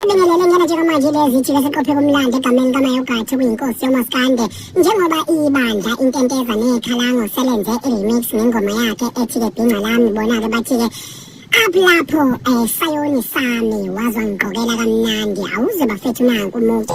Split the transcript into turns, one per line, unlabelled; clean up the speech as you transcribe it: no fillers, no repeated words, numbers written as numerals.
Bingelele ngena njengamanje lezi thike siqophe kumlando egameni kaMayogathi kuyinkosi yomaskande njengoba ibandla inkenteza nekhalango selenze remix ngengoma yakhe ethi ke bhinqa lami bona ke bathi ke lapho sayoni sami wazwa ngiqokela kamnandi awuze bafethu nanku umuntu